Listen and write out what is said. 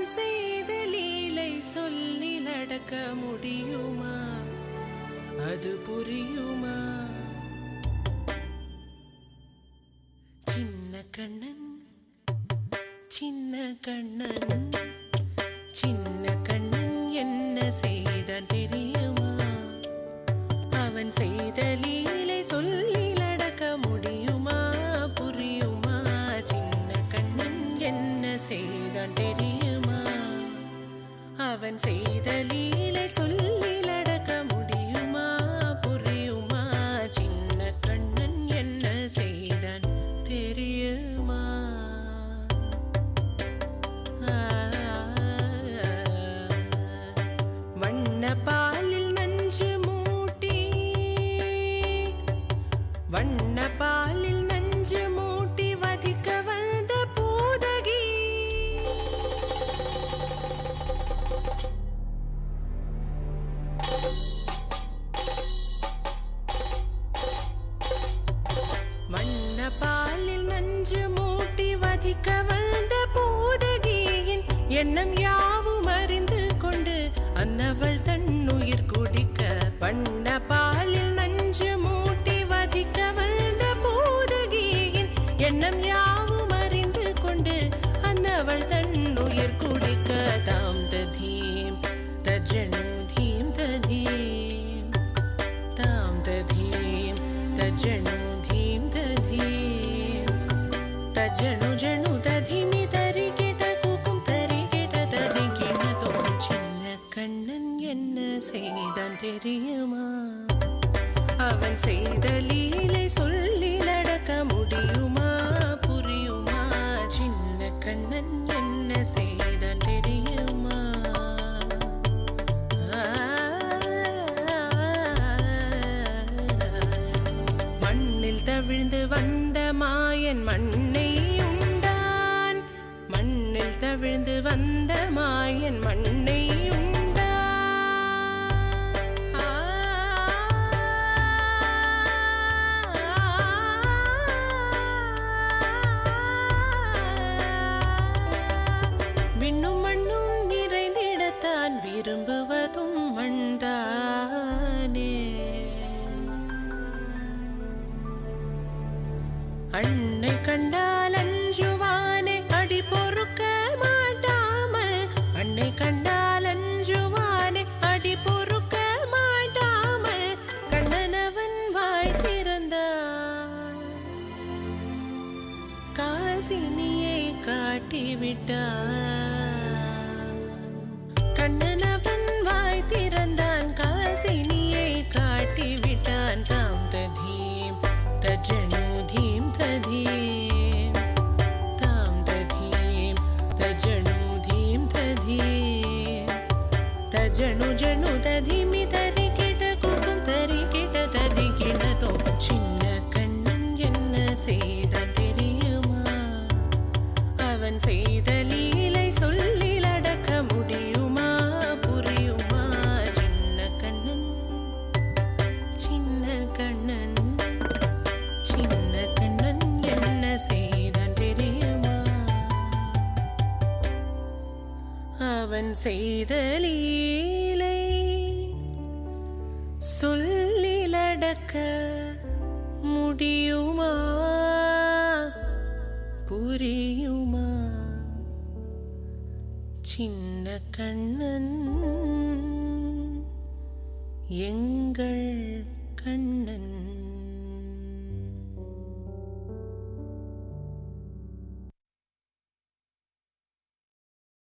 அவன் செய்த லீலை சொல்லி நடக்க முடியுமா? அது புரியுமா? சின்ன கண்ணன் சின்ன கண்ணன் சின்ன கண்ணன் என்ன செய்தான் தெரியுமா? அவன் செய்த லீலை சொல்லி நடக்க முடியுமா? புரியுமா? சின்ன கண்ணன் என்ன செய்தான் தெரியுமா? அவன் செய்த லீலை சொல்லி நடக்க முடியுமா? புரியுமா? சின்ன கண்ணன் என்ன செய்தான் தெரியுமா? வண்ண பாலில் நஞ்சு மூட்டி வண்ண பாலில் நஞ்சு மூட்டி வதிக்க வந்த பூதகி வண்ண பாலில் நஞ்சு மூட்டி வதிக்க வந்த பூதகியின் எண்ணம் யாவும் அறிந்து கொண்டு அன்னவள் தன்னுயிர் குடிக்க வண்ண பாலில் நஞ்சு மூட்டி வதிக்க வந்த பூதகியின் எண்ணம் யாவும் அறிந்து கொண்டு அன்னவள் தன்னுயிர் குடிக்க தாம் ததீம் தஜனு தீம் ததீம் தாம் ததீம் தஜனு தீம் ததீம் தஜனு ஜனு ததீமி தரிகிட கூக்கும் தரிகிட ததிகிட தோம் சின்ன கண்ணன் என்ன செய்தான் தெரியுமா? அவன் செய்த லீலை சொல்லி நடக்க முடியுமா? புரியுமா? சின்ன கண்ணன் என்ன செய்தான் தெரியுமா? மண்ணில் தவிழ்ந்து வந்த மாயன் மண்ணை உண்டான். மண்ணில் தவிழ்ந்து வந்த மாயன் மண்ணை உண்டான். விண்ணும் மண்ணும் நிறைந்திடத்தான் விரும்புவதும் மண்தானே. அன்னை கண்டால் அஞ்சுவானே அடி பொறுக்க மாட்டாமல். அன்னை கண்டால் அஞ்சுவானே அடி பொறுக்க மாட்டாமல் கண்ணனவன் வாய் திறந்தான். காசினியை காட்டிவிட்டான். கண்ணனவன் வாய் திறந்தான். காசினியை காட்டிவிட்டான். தாம் ததீம் தஜனு தீம் ததீம் தாம் ததீம் தஜனு தீம் ததீம் தஜனு ஜனு ததீமி தரிகிட கூக்கும் தரிகிட ததிகிட தோம் சின்ன கண்ணன் என்ன செய்தான் தெரியுமா? அவன் செய்த லீலை சொல்லி நடக்க முடியுமா? புரியுமா? சின்ன கண்ணன் சின்ன கண்ணன் சின்ன கண்ணன் என்ன செய்தான் தெரியுமா? அவன் செய்த லீலை சொல்லி நடக்க முடியுமா? புரியுமா? சின்ன கண்ணன் எங்கள் கண்ணன்.